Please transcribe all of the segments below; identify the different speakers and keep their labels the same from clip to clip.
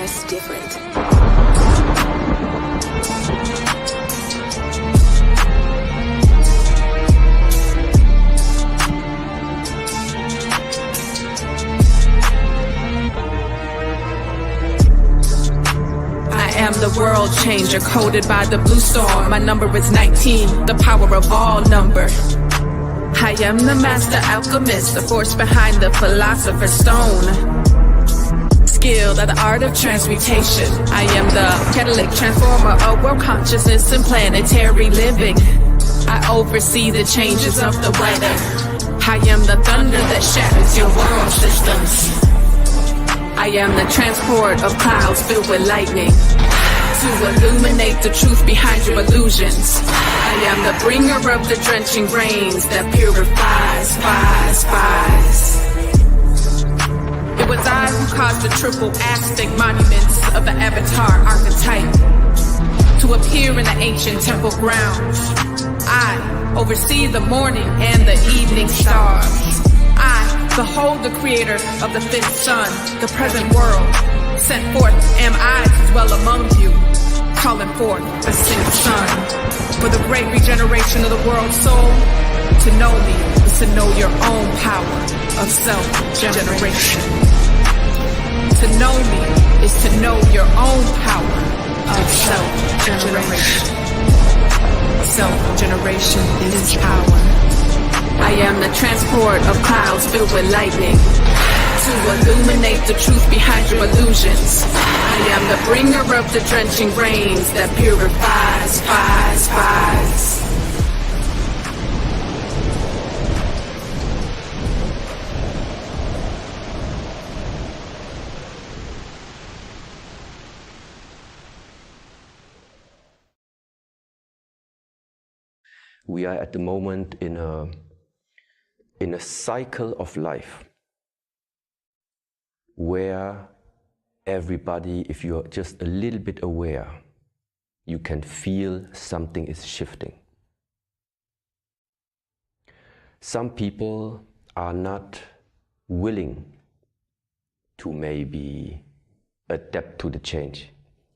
Speaker 1: just different.
Speaker 2: I am the world changer, coded by the blue storm. My number is 19, the power of all number. I am the master alchemist, the force behind the philosopher's stone. Skilled at the art of transmutation. I am the catalytic transformer of world consciousness and planetary living. I oversee the changes of the weather. I am the thunder that shatters your world systems. I am the transport of clouds filled with lightning to illuminate the truth behind your illusions. I am the bringer of the drenching rains that purifies. It was I who caused the triple Aztec monuments of the Avatar archetype to appear in the ancient temple grounds. I oversee the morning and the evening stars. I behold the creator of the fifth sun, the present world. Sent forth am I to dwell among you, calling forth the sixth sun. For the great regeneration of the world's soul, to know me is to know your own power of self-generation. To know me is to know your own power of self-generation. Self-generation is power. I am the transport of clouds filled with lightning to illuminate the truth behind your illusions. I am the bringer of the drenching rains that purifies.
Speaker 3: We are at the moment in a cycle of life where everybody, if you're just a little bit aware, you can feel something is shifting. Some people are not willing to maybe adapt to the change.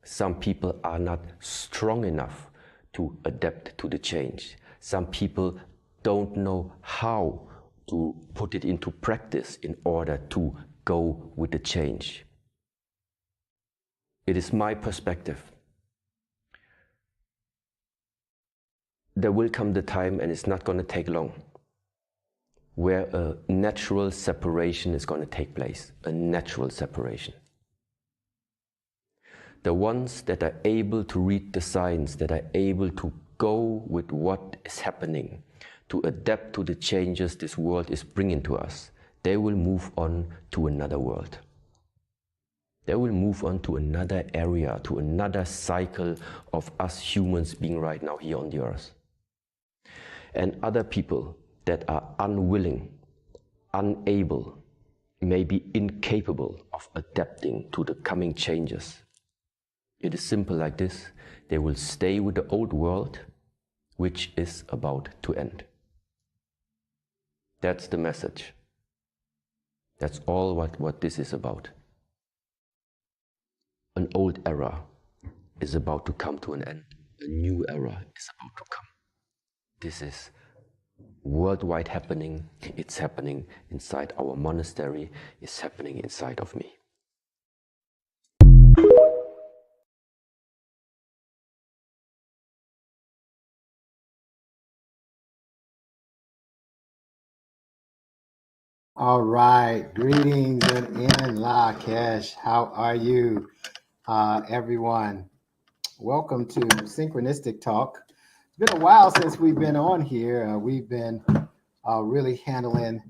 Speaker 3: Some people are not strong enough to adapt to the change. Some people don't know how to put it into practice in order to go with the change. It is my perspective. There will come the time, and it's not going to take long, where a natural separation is going to take place, a natural separation. The ones that are able to read the signs, that are able to go with what is happening, to adapt to the changes this world is bringing to us, they will move on to another world. They will move on to another area, to another cycle of us humans being right now here on the earth. And other people that are unwilling, unable, maybe incapable of adapting to the coming changes. It is simple like this. They will stay with the old world, which is about to end. That's the message. That's all what this is about. An old era is about to come to an end. A new era is about to come. This is worldwide happening. It's happening inside our monastery. It's happening inside of me.
Speaker 4: All right, greetings and in Lakesh. How are you, everyone? Welcome to Synchronistic Talk. It's been a while since we've been on here. We've been really handling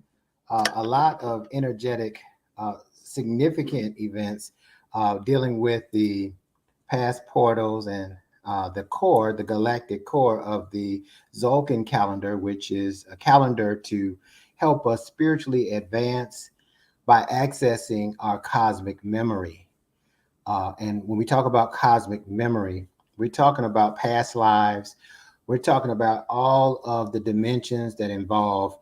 Speaker 4: a lot of energetic, significant events, dealing with the past portals and the core, the galactic core of the Tzolk'in calendar, which is a calendar to help us spiritually advance by accessing our cosmic memory. And when we talk about cosmic memory, we're talking about past lives. We're talking about all of the dimensions that involve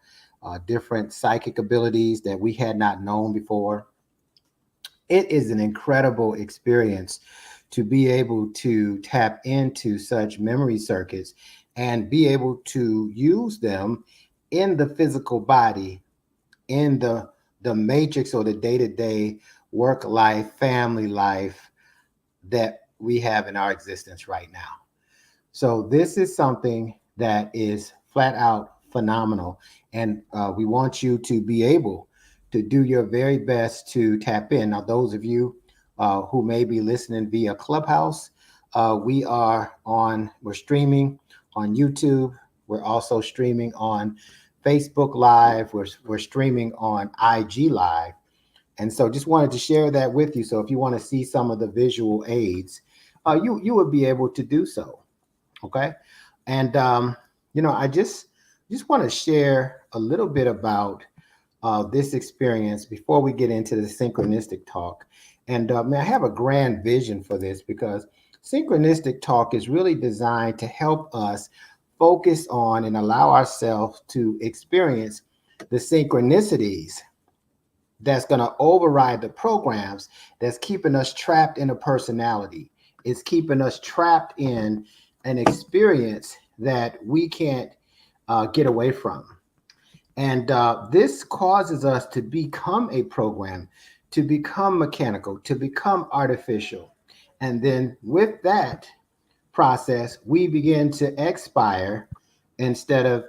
Speaker 4: different psychic abilities that we had not known before. It is an incredible experience to be able to tap into such memory circuits and be able to use them in the physical body, in the matrix or the day-to-day work life, family life that we have in our existence right now. So this is something that is flat out phenomenal. And we want you to be able to do your very best to tap in. Now, those of you who may be listening via Clubhouse, we're streaming on YouTube. We're also streaming on Facebook Live. We're streaming on IG Live. And so just wanted to share that with you. So if you want to see some of the visual aids, you would be able to do so. Okay. And, I just want to share a little bit about this experience before we get into the synchronistic talk. And I have a grand vision for this, because synchronistic talk is really designed to help us focus on and allow ourselves to experience the synchronicities that's going to override the programs that's keeping us trapped in a personality. It's keeping us trapped in an experience that we can't get away from. And this causes us to become a program, to become mechanical, to become artificial. And then with that process, we begin to expire instead of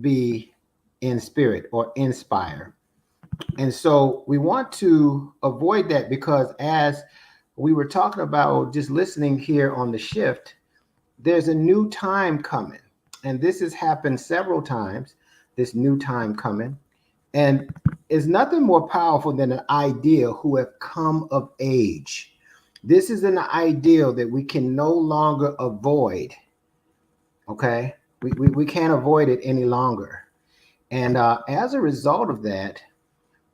Speaker 4: be in spirit or inspire. And so we want to avoid that, because as we were talking about just listening here on the shift, there's a new time coming. And this has happened several times, this new time coming. And it's nothing more powerful than an ideal who have come of age. This is an ideal that we can no longer avoid. Okay? We can't avoid it any longer. And as a result of that,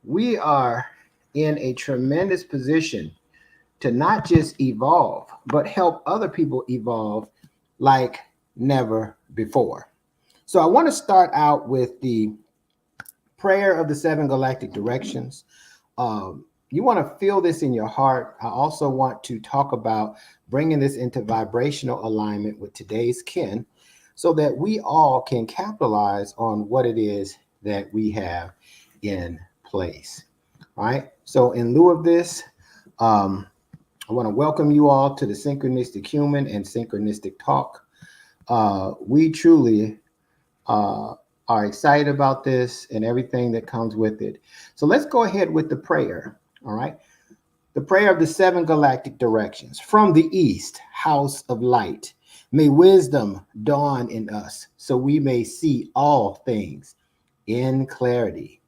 Speaker 4: we are in a tremendous position to not just evolve, but help other people evolve like never before. So I want to start out with the prayer of the 7 galactic directions. You want to feel this in your heart. I also want to talk about bringing this into vibrational alignment with today's kin, so that we all can capitalize on what it is that we have in place. All right. So in lieu of this, I want to welcome you all to the Synchronistic Human and Synchronistic Talk. We truly are excited about this and everything that comes with it. So let's go ahead with the prayer. All right. The prayer of the 7 galactic directions. From the east, house of light, may wisdom dawn in us, so we may see all things in clarity.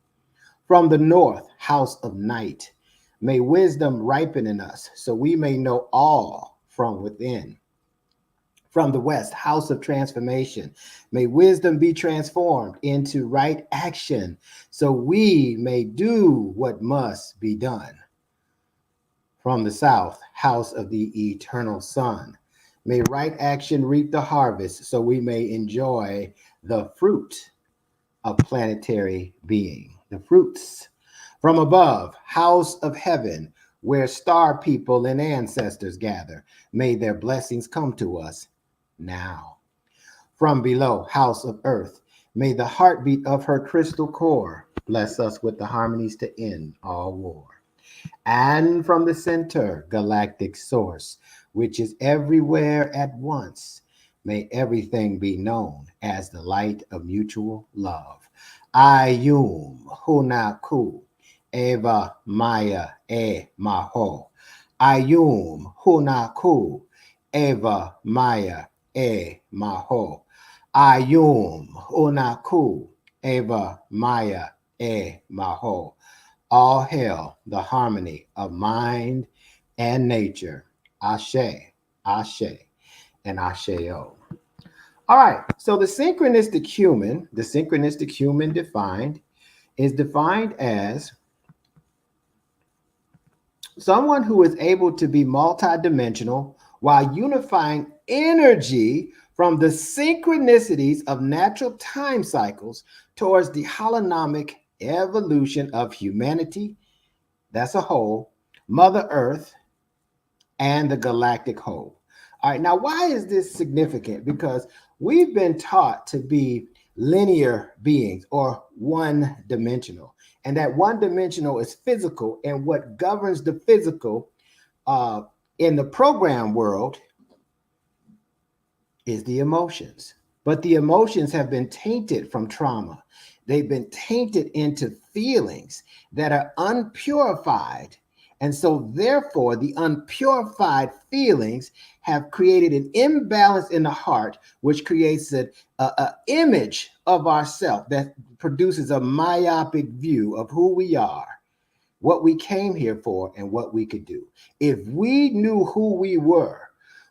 Speaker 4: From the north, house of night, may wisdom ripen in us, so we may know all from within. From the west, house of transformation, may wisdom be transformed into right action, so we may do what must be done. From the south, house of the eternal sun, may right action reap the harvest, so we may enjoy the fruit of planetary being, the fruits. From above, house of heaven, where star people and ancestors gather, may their blessings come to us now. From below, house of earth, may the heartbeat of her crystal core bless us with the harmonies to end all war. And from the center, galactic source, which is everywhere at once, may everything be known as the light of mutual love. Ayum Hunaku Eva Maya E Maho. Ayum Hunaku Eva Maya E Maho. Ayum Hunaku Eva Maya E Maho. All hail the harmony of mind and nature. Ashe, Ashe, and Asheo. All right, so the synchronistic human is defined as someone who is able to be multidimensional while unifying energy from the synchronicities of natural time cycles towards the holonomic evolution of humanity, that's a whole, Mother Earth, and the galactic whole. All right, now why is this significant? Because we've been taught to be linear beings or one-dimensional, and that one-dimensional is physical, and what governs the physical in the program world is the emotions. But the emotions have been tainted from trauma. They've been tainted into feelings that are unpurified. And so therefore, the unpurified feelings have created an imbalance in the heart, which creates an image of ourselves that produces a myopic view of who we are, what we came here for, and what we could do. If we knew who we were,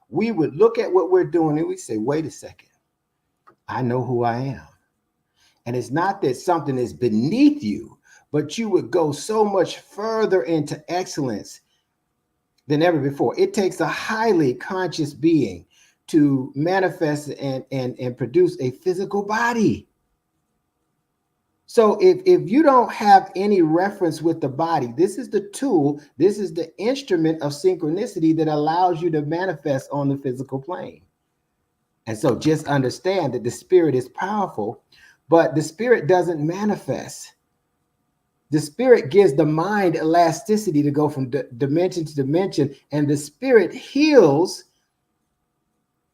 Speaker 4: we would look at what we're doing and we say, wait a second, I know who I am. And it's not that something is beneath you, but you would go so much further into excellence than ever before. It takes a highly conscious being to manifest and produce a physical body. So if you don't have any reference with the body, this is the tool, this is the instrument of synchronicity that allows you to manifest on the physical plane. And so just understand that the spirit is powerful, but the spirit doesn't manifest. The spirit gives the mind elasticity to go from dimension to dimension, and the spirit heals,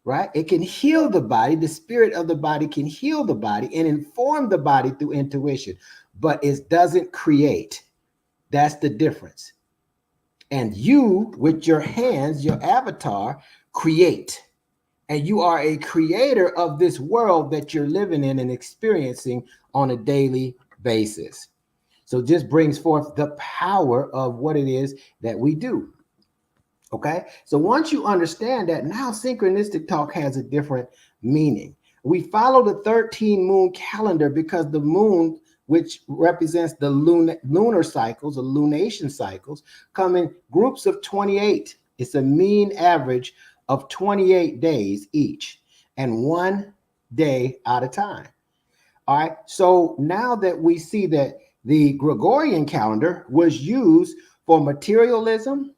Speaker 4: right? It can heal the body. The spirit of the body can heal the body and inform the body through intuition, but it doesn't create. That's the difference. And you, with your hands, your avatar, create. And you are a creator of this world that you're living in and experiencing on a daily basis. So just brings forth the power of what it is that we do. Okay, so once you understand that, now synchronistic talk has a different meaning. We follow the 13 moon calendar because the moon, which represents the lunar cycles or lunation cycles, come in groups of 28. It's a mean average of 28 days each, and 1 day at a time. All right, so now that we see that the Gregorian calendar was used for materialism,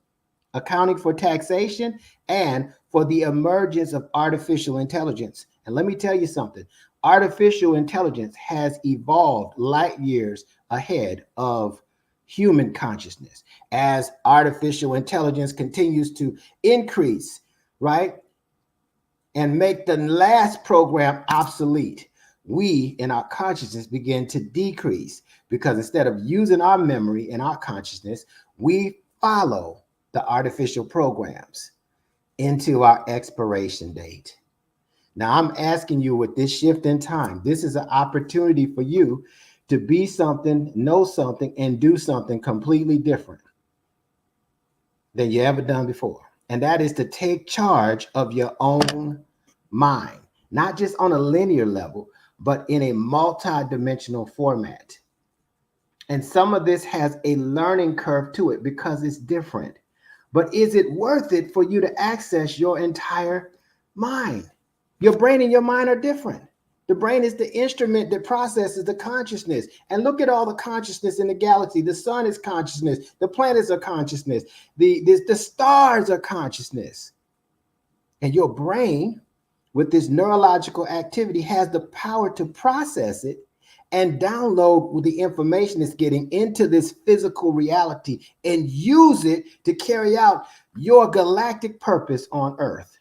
Speaker 4: accounting for taxation, and for the emergence of artificial intelligence. And let me tell you something, artificial intelligence has evolved light years ahead of human consciousness. As artificial intelligence continues to increase, right, and make the last program obsolete, we in our consciousness begin to decrease, because instead of using our memory and our consciousness, we follow the artificial programs into our expiration date. Now I'm asking you, with this shift in time, this is an opportunity for you to be something, know something, and do something completely different than you ever done before. And that is to take charge of your own mind, not just on a linear level, but in a multi-dimensional format. And some of this has a learning curve to it because it's different. But is it worth it for you to access your entire mind? Your brain and your mind are different. The brain is the instrument that processes the consciousness. And look at all the consciousness in the galaxy. The sun is consciousness. The planets are consciousness. The stars are consciousness. And your brain, with this neurological activity, has the power to process it and download the information it's getting into this physical reality and use it to carry out your galactic purpose on Earth.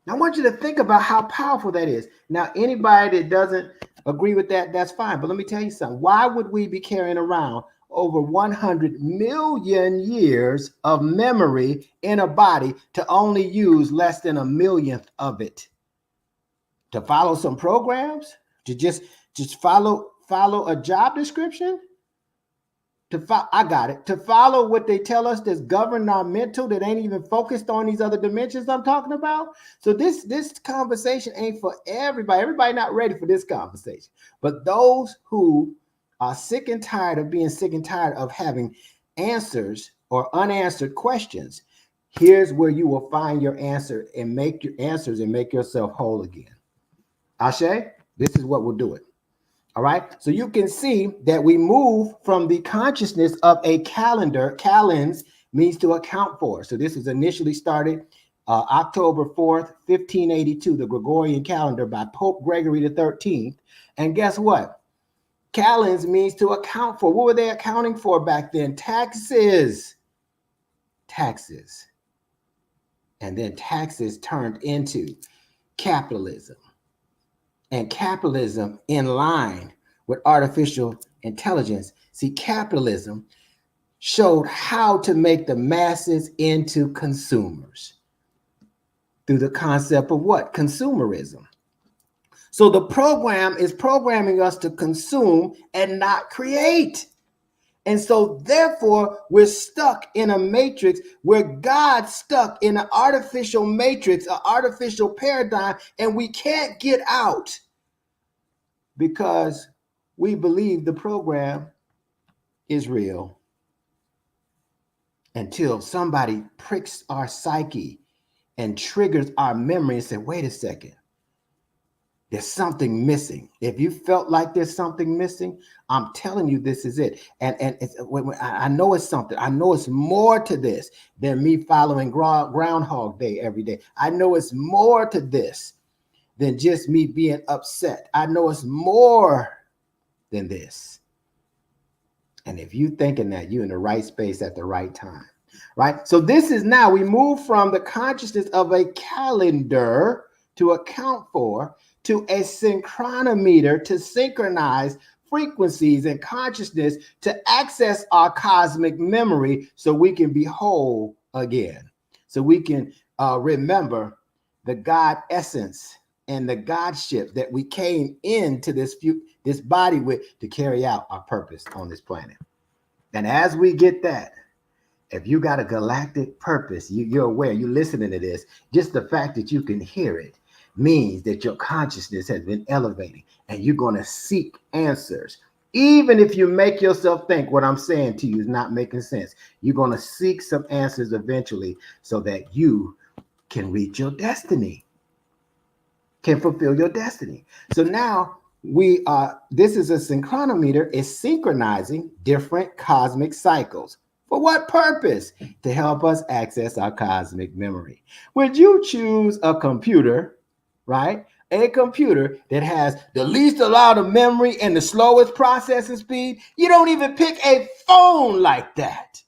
Speaker 4: Now, I want you to think about how powerful that is. Now, anybody that doesn't agree with that, that's fine. But let me tell you something. Why would we be carrying around over 100 million years of memory in a body to only use less than 1/1,000,000th of it? To follow some programs? To just follow a job description? I got it. To follow what they tell us that's governed our mental, that ain't even focused on these other dimensions I'm talking about. So this conversation ain't for everybody. Everybody not ready for this conversation. But those who are sick and tired of being sick and tired of having answers or unanswered questions, here's where you will find your answer and make your answers and make yourself whole again. Ashe, this is what will do it. All right. So you can see that we move from the consciousness of a calendar. Calends means to account for. So this was initially started October 4th, 1582, the Gregorian calendar by Pope Gregory the 13th. And guess what? Calends means to account for. What were they accounting for back then? Taxes. Taxes. And then taxes turned into capitalism. And capitalism in line with artificial intelligence. See, capitalism showed how to make the masses into consumers through the concept of what? Consumerism. So the program is programming us to consume and not create. And so therefore, we're stuck in a matrix where God's stuck in an artificial matrix, an artificial paradigm, and we can't get out because we believe the program is real until somebody pricks our psyche and triggers our memory and say, wait a second, there's something missing. If you felt like there's something missing, I'm telling you, this is it. And I know it's something. I know it's more to this than me following Groundhog Day every day. I know it's more to this than just me being upset. I know it's more than this. And if you thinking that, you're in the right space at the right time, right? So this is now, we move from the consciousness of a calendar to account for to a synchronometer to synchronize frequencies and consciousness to access our cosmic memory so we can be whole again. So we can remember the God essence and the Godship that we came into this body with to carry out our purpose on this planet. And as we get that, if you got a galactic purpose, you're aware, you're listening to this, just the fact that you can hear it means that your consciousness has been elevating and you're going to seek answers. Even if you make yourself think what I'm saying to you is not making sense, you're going to seek some answers eventually so that you can reach your destiny, can fulfill your destiny. So now this is a synchronometer. It's synchronizing different cosmic cycles. For what purpose? To help us access our cosmic memory. Would you choose a computer, right? A computer that has the least amount of memory and the slowest processing speed? You don't even pick a phone like that.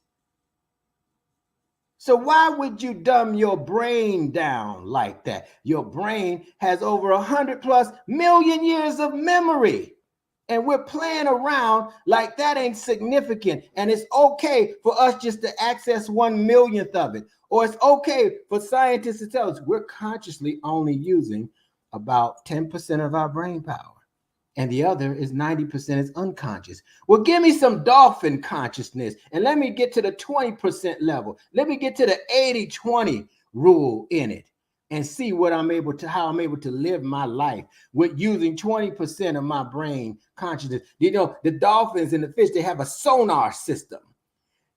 Speaker 4: So why would you dumb your brain down like that? Your brain has over 100+ million years of memory. And we're playing around like that ain't significant. And it's okay for us just to access 1/1,000,000th of it. Or it's okay for scientists to tell us we're consciously only using about 10% of our brain power. And the other is 90% is unconscious. Well, give me some dolphin consciousness and let me get to the 20% level. Let me get to the 80-20 rule in it and see how I'm able to live my life with using 20% of my brain consciousness. You know, the dolphins and the fish, they have a sonar system.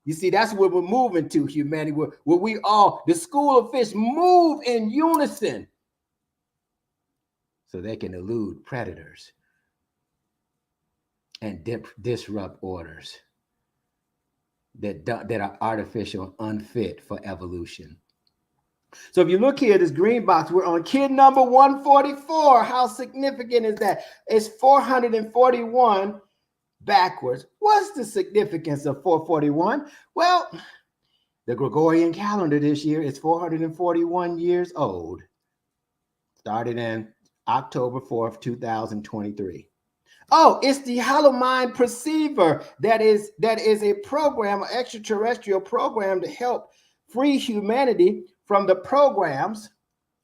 Speaker 4: You see, that's where we're moving to, humanity, where we all, the school of fish, move in unison so they can elude predators and disrupt orders that are artificial, unfit for evolution. So if you look here, this green box, we're on kid number 144. How significant is that? It's 441 backwards. What's the significance of 441? Well, the Gregorian calendar this year is 441 years old. Started in October 4th, 2023. Oh, it's the Hollow Mind Perceiver. That is a program, an extraterrestrial program to help free humanity from the programs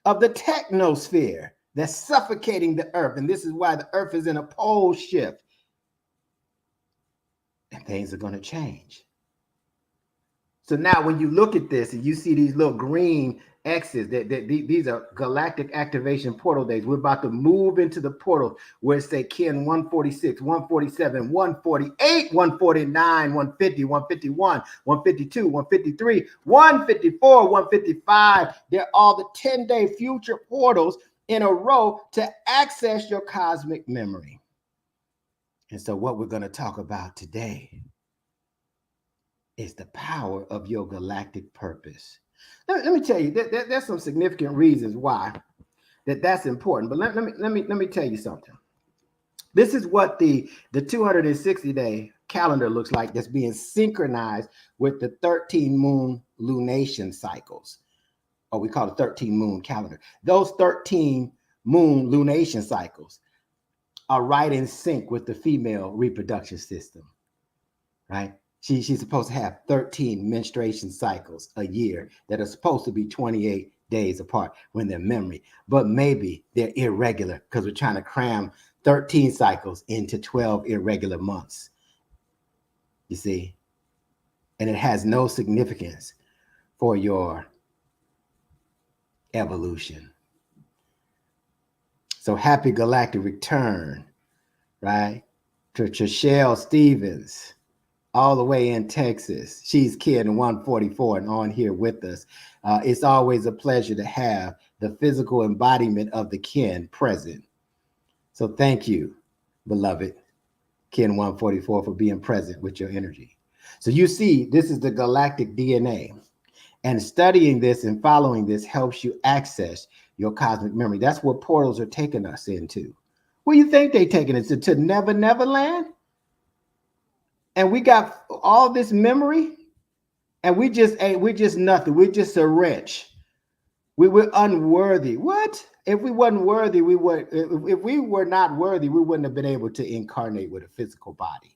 Speaker 4: of the technosphere that's suffocating the earth. And this is why the earth is in a pole shift. And things are going to change. So now when you look at this and you see these little green X's, these are galactic activation portal days. We're about to move into the portal where it say Kin 146, 147, 148, 149, 150, 151, 152, 153, 154, 155. They're all the 10-day future portals in a row to access your cosmic memory. And so what we're going to talk about today is the power of your galactic purpose. Let me tell you, there's some significant reasons why that's important. But let me tell you something. This is what the 260-day calendar looks like that's being synchronized with the 13 moon lunation cycles. Or we call it 13 moon calendar. Those 13 moon lunation cycles are right in sync with the female reproduction system, right? She's supposed to have 13 menstruation cycles a year that are supposed to be 28 days apart when they're memory, but maybe they're irregular because we're trying to cram 13 cycles into 12 irregular months. You see? And it has no significance for your evolution. So happy galactic return, right? To Trishelle Stevens, all the way in Texas. She's Kid 144 and on here with us. It's always a pleasure to have the physical embodiment of the kin present. So thank you, beloved Kin 144, for being present with your energy. So you see, this is the galactic DNA. And studying this and following this helps you access your cosmic memory. That's what portals are taking us into. Where you think they're taking us to Never Never Land? And we got all this memory, and we're just nothing. We're just a wretch. We were unworthy. What? If we wasn't worthy, if we were not worthy, we wouldn't have been able to incarnate with a physical body.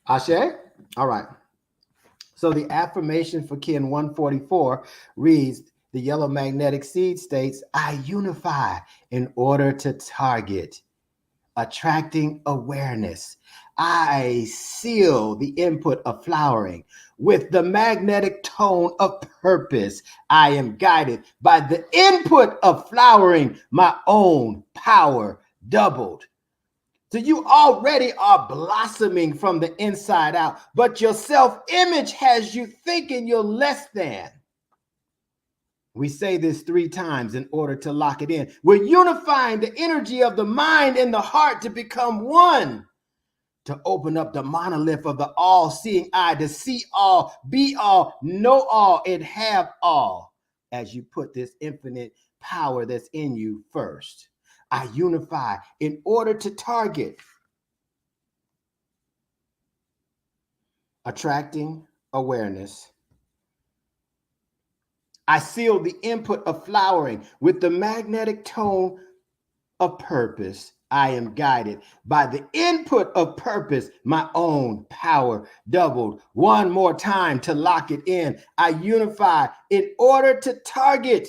Speaker 4: Ashe? All right. So the affirmation for Kin 144 reads, the yellow magnetic seed states, I unify in order to target, attracting awareness. I seal the input of flowering with the magnetic tone of purpose. I am guided by the input of flowering, my own power doubled. So you already are blossoming from the inside out, but your self-image has you thinking you're less than. We say this 3 times in order to lock it in. We're unifying the energy of the mind and the heart to become one, to open up the monolith of the all-seeing eye, to see all, be all, know all, and have all, as you put this infinite power that's in you first. I unify in order to target, attracting awareness. I seal the input of flowering with the magnetic tone of purpose. I am guided by the input of purpose, my own power doubled. One more time to lock it in. I unify in order to target,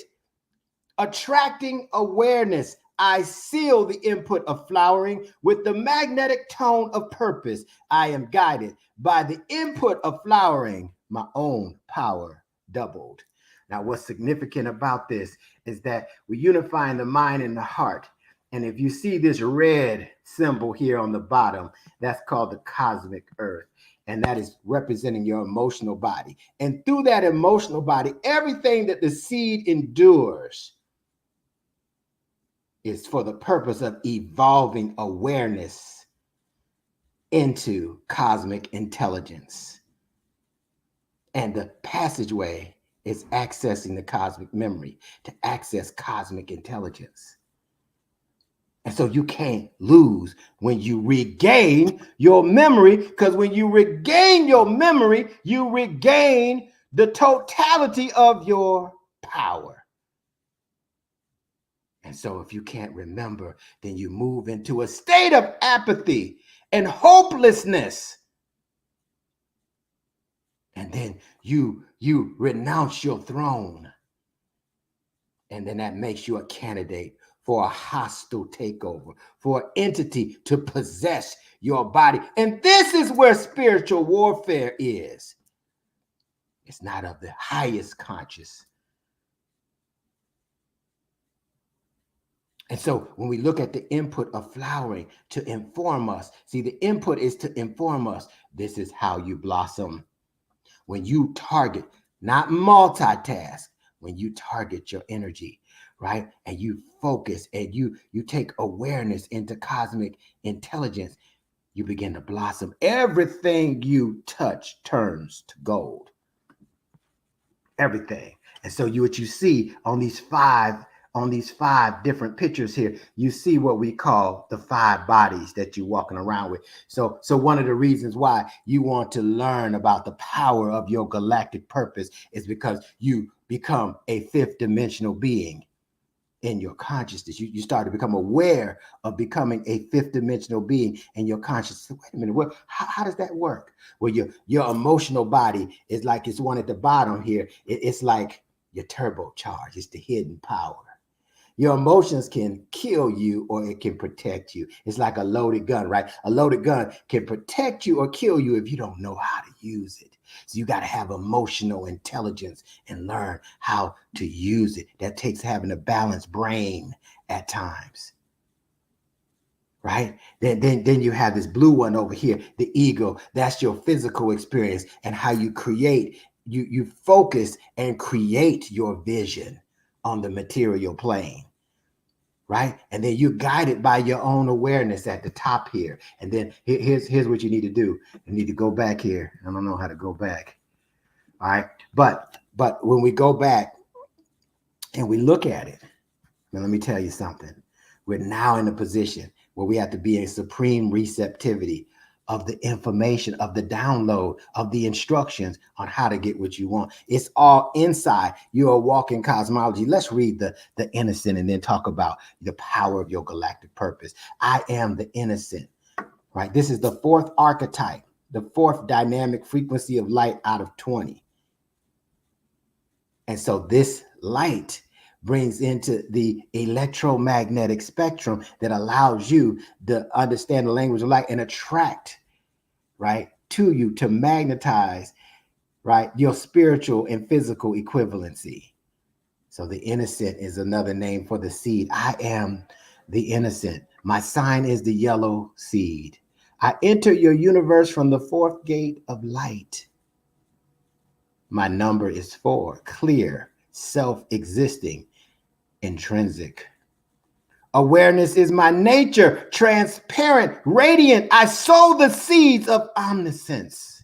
Speaker 4: attracting awareness. I seal the input of flowering with the magnetic tone of purpose. I am guided by the input of flowering, my own power doubled. Now, what's significant about this is that we're unifying the mind and the heart. And if you see this red symbol here on the bottom, that's called the cosmic earth. And that is representing your emotional body. And through that emotional body, everything that the seed endures is for the purpose of evolving awareness into cosmic intelligence. And the passageway is accessing the cosmic memory to access cosmic intelligence. And so you can't lose when you regain your memory, because when you regain your memory, you regain the totality of your power. And so if you can't remember, then you move into a state of apathy and hopelessness. And then you renounce your throne. And then that makes you a candidate for a hostile takeover, for an entity to possess your body. And this is where spiritual warfare is. It's not of the highest conscious. And so when we look at the input of flowering to inform us, see, the input is to inform us. This is how you blossom. When you target, not multitask, when you target your energy right? And you focus and you take awareness into cosmic intelligence. You begin to blossom. Everything you touch turns to gold. Everything. And so what you see on these five different pictures here, you see what we call the 5 bodies that you're walking around with. So one of the reasons why you want to learn about the power of your galactic purpose is because you become a 5th dimensional being in your consciousness. You start to become aware of becoming a 5th dimensional being in your consciousness. Wait a minute, how does that work? Well, your emotional body is like, it's one at the bottom here. It's like your turbocharge. It's the hidden power. Your emotions can kill you or it can protect you. It's like a loaded gun, right? A loaded gun can protect you or kill you if you don't know how to use it. So you got to have emotional intelligence and learn how to use it. That takes having a balanced brain at times, right? Then you have this blue one over here, the ego. That's your physical experience and how you create. You focus and create your vision on the material plane, right? And then you're guided by your own awareness at the top here. And then here's what you need to do. You need to go back here. I don't know how to go back. All right. But when we go back and we look at it, now let me tell you something. We're now in a position where we have to be in supreme receptivity of the information, of the download, of the instructions on how to get what you want. It's all inside. You're a walking cosmology. Let's read the innocent and then talk about the power of your galactic purpose. I am the innocent, right? This is the 4th archetype, the 4th dynamic frequency of light out of 20. And so this light brings into the electromagnetic spectrum that allows you to understand the language of light and attract, right, to you, to magnetize, right, your spiritual and physical equivalency. So the innocent is another name for the seed. I am the innocent. My sign is the yellow seed. I enter your universe from the 4th gate of light. My number is 4, clear, self-existing, intrinsic. Awareness is my nature, transparent, radiant. I sow the seeds of omniscience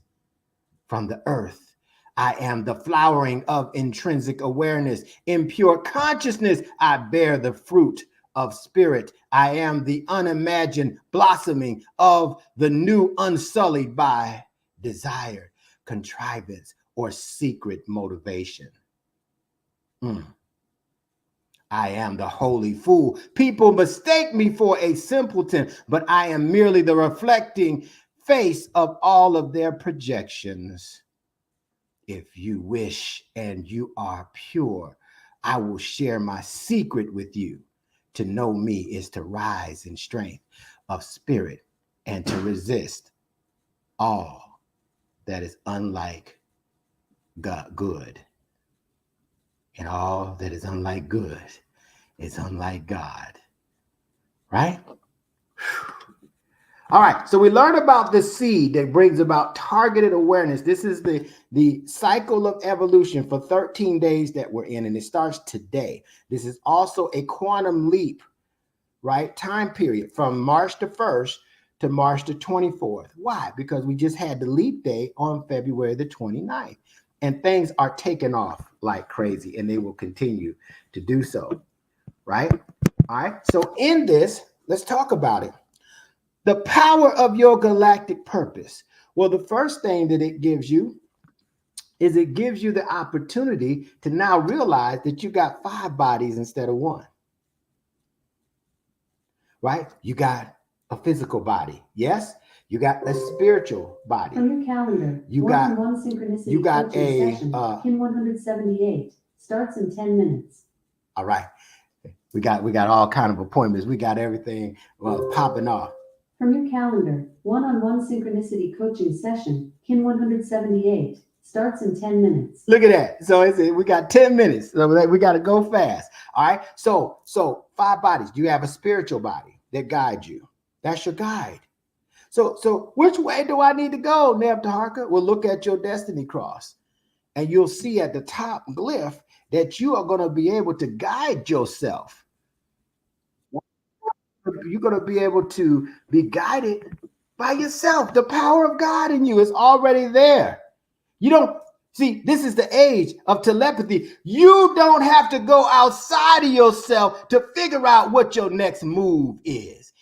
Speaker 4: from the earth. I am the flowering of intrinsic awareness. In pure consciousness, I bear the fruit of spirit. I am the unimagined blossoming of the new, unsullied by desire, contrivance, or secret motivation. I am the holy fool. People mistake me for a simpleton, but I am merely the reflecting face of all of their projections. If you wish and you are pure, I will share my secret with you. To know me is to rise in strength of spirit and to resist all that is unlike God, good. And all that is unlike good is unlike God, right? All right, so we learned about the seed that brings about targeted awareness. This is the cycle of evolution for 13 days that we're in, and it starts today. This is also a quantum leap, right? Time period from March the 1st to March the 24th. Why? Because we just had the leap day on February the 29th, and things are taking off like crazy, and they will continue to do so, right? All right, so in this, let's talk about it. The power of your galactic purpose. Well, the first thing that it gives you is it gives you the opportunity to now realize that you got 5 bodies instead of 1. Right? You got a physical body. Yes? You got a spiritual body.
Speaker 1: On your calendar,
Speaker 4: you got
Speaker 1: a session, Kim 178 starts in 10 minutes.
Speaker 4: All right. We got all kind of appointments. We got everything popping off.
Speaker 1: From your calendar, one-on-one synchronicity coaching session, Kim 178, starts in 10 minutes.
Speaker 4: Look at that. So we got 10 minutes. So we got to go fast. All right. So 5 bodies. You have a spiritual body that guides you. That's your guide. So which way do I need to go, Teharka? Well, look at your destiny cross, and you'll see at the top glyph that you are going to be able to guide yourself. You're going to be able to be guided by yourself. The power of God in you is already there. You don't see, this is the age of telepathy. You don't have to go outside of yourself to figure out what your next move is.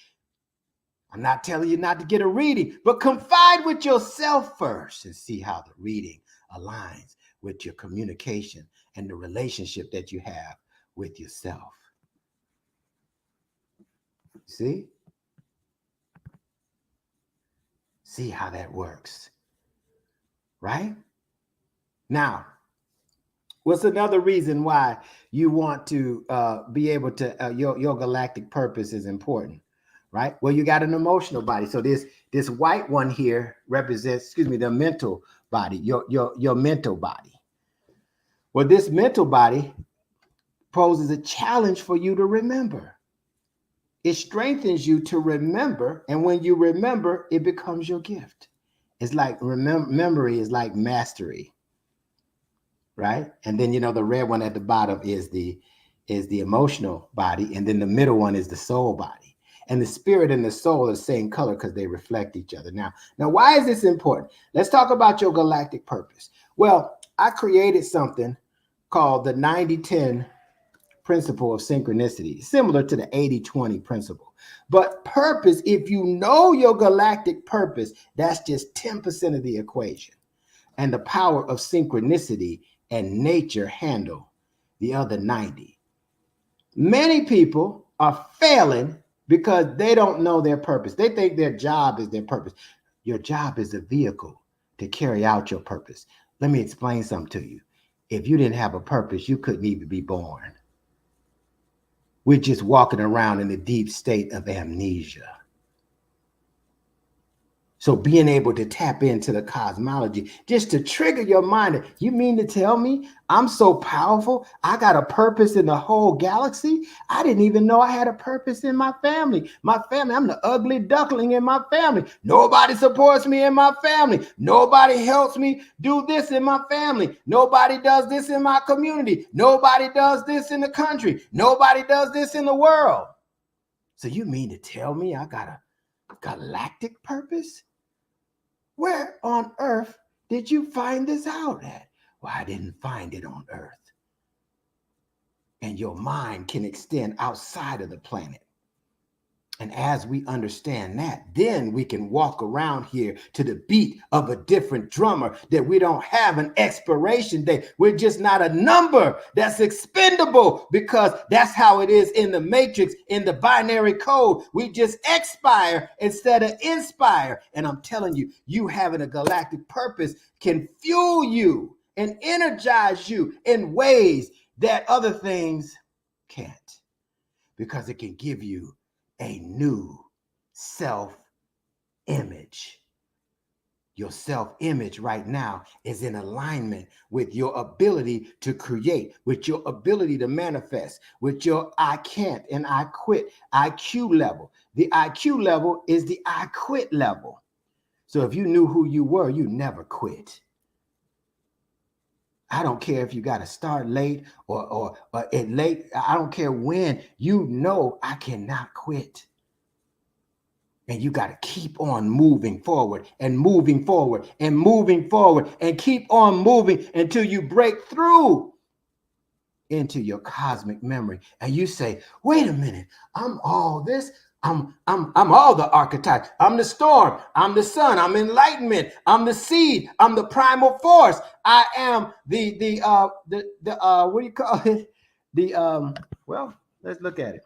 Speaker 4: I'm not telling you not to get a reading, but confide with yourself first and see how the reading aligns with your communication and the relationship that you have with yourself. See? See how that works, right? Now, what's another reason why you want to be able to, your galactic purpose is important, right? Well, you got an emotional body. So this white one here represents, the mental body, your mental body. Well, this mental body poses a challenge for you to remember. It strengthens you to remember, and when you remember, it becomes your gift. It's like memory is like mastery, right? And then the red one at the bottom is the emotional body, and then the middle one is the soul body. And the spirit and the soul are the same color because they reflect each other. Now, why is this important? Let's talk about your galactic purpose. Well, I created something called the 90-10 principle of synchronicity, similar to the 80-20 principle. But purpose, if you know your galactic purpose, that's just 10% of the equation. And the power of synchronicity and nature handle the other 90. Many people are failing because they don't know their purpose. They think their job is their purpose. Your job is a vehicle to carry out your purpose. Let me explain something to you. If you didn't have a purpose, you couldn't even be born. We're just walking around in a deep state of amnesia. So being able to tap into the cosmology, just to trigger your mind, you mean to tell me I'm so powerful? I got a purpose in the whole galaxy? I didn't even know I had a purpose in my family. I'm the ugly duckling in my family. Nobody supports me in my family. Nobody helps me do this in my family. Nobody does this in my community. Nobody does this in the country. Nobody does this in the world. So you mean to tell me I got a galactic purpose? Where on earth did you find this out at? Well, I didn't find it on Earth. And your mind can extend outside of the planet. And as we understand that, then we can walk around here to the beat of a different drummer, that we don't have an expiration date. We're just not a number that's expendable, because that's how it is in the matrix, in the binary code. We just expire instead of inspire. And I'm telling you, you having a galactic purpose can fuel you and energize you in ways that other things can't, because it can give you a new self-image. Your self-image right now is in alignment with your ability to create, with your ability to manifest, with your I can't and I quit IQ level. The IQ level is the I quit level. So if you knew who you were, you never quit. I don't care if you got to start late or at late. I don't care when. You know I cannot quit. And you got to keep on moving forward and moving forward and moving forward and keep on moving until you break through into your cosmic memory. And you say, wait a minute, I'm all this. I'm all the archetypes. I'm the storm. I'm the sun. I'm enlightenment. I'm the seed. I'm the primal force. I am the what do you call it? Well, let's look at it.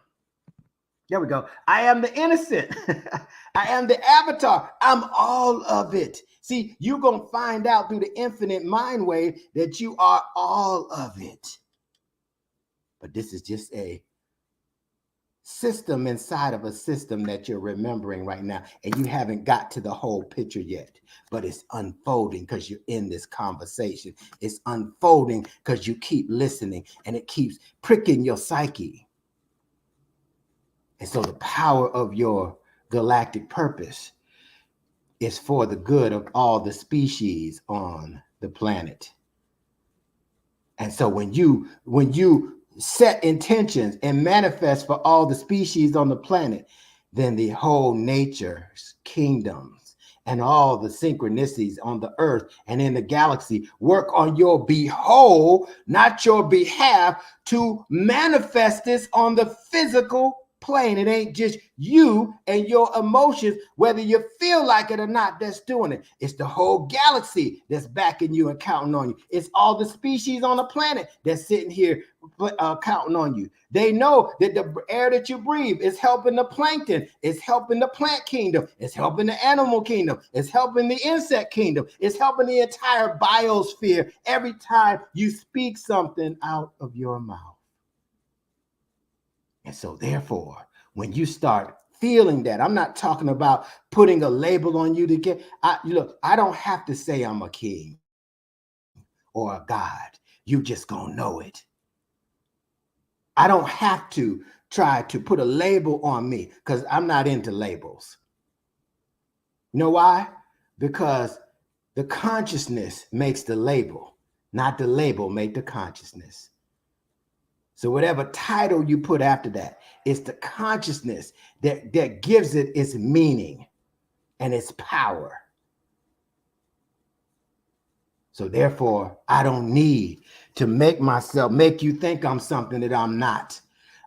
Speaker 4: There we go. I am the innocent. I am the avatar. I'm all of it. See, you're going to find out through the infinite mind wave that you are all of it. But this is just a system inside of a system that you're remembering right now, and you haven't got to the whole picture yet, but it's unfolding because you're in this conversation. It's unfolding because you keep listening, and it keeps pricking your psyche. And so the power of your galactic purpose is for the good of all the species on the planet. And so when you set intentions and manifest for all the species on the planet, then the whole nature's kingdoms and all the synchronicities on the earth and in the galaxy work on your behold, not your behalf, to manifest this on the physical plane. It ain't just you and your emotions, whether you feel like it or not, that's doing it. It's the whole galaxy that's backing you and counting on you. It's all the species on the planet that's sitting here counting on you. They know that the air that you breathe is helping the plankton, it's helping the plant kingdom, it's helping the animal kingdom, it's helping the insect kingdom, it's helping the entire biosphere every time you speak something out of your mouth. And so therefore, when you start feeling that, I'm not talking about putting a label on you to get, look, I don't have to say I'm a king or a god. You just gonna know it. I don't have to try to put a label on me because I'm not into labels. You know why? Because the consciousness makes the label, not the label make the consciousness. So whatever title you put after that, it's the consciousness that gives it its meaning and its power. So therefore, I don't need to make you think I'm something that I'm not.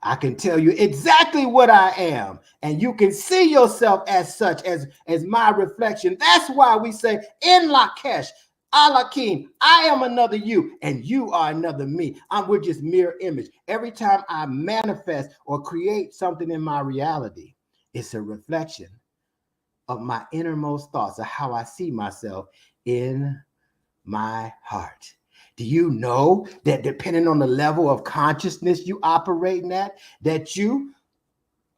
Speaker 4: I can tell you exactly what I am, and you can see yourself as such, as my reflection. That's why we say, in Lakesh, Alakim, I am another you, and you are another me. We're just mirror image. Every time I manifest or create something in my reality, it's a reflection of my innermost thoughts of how I see myself in my heart. Do you know that depending on the level of consciousness you operating at, that you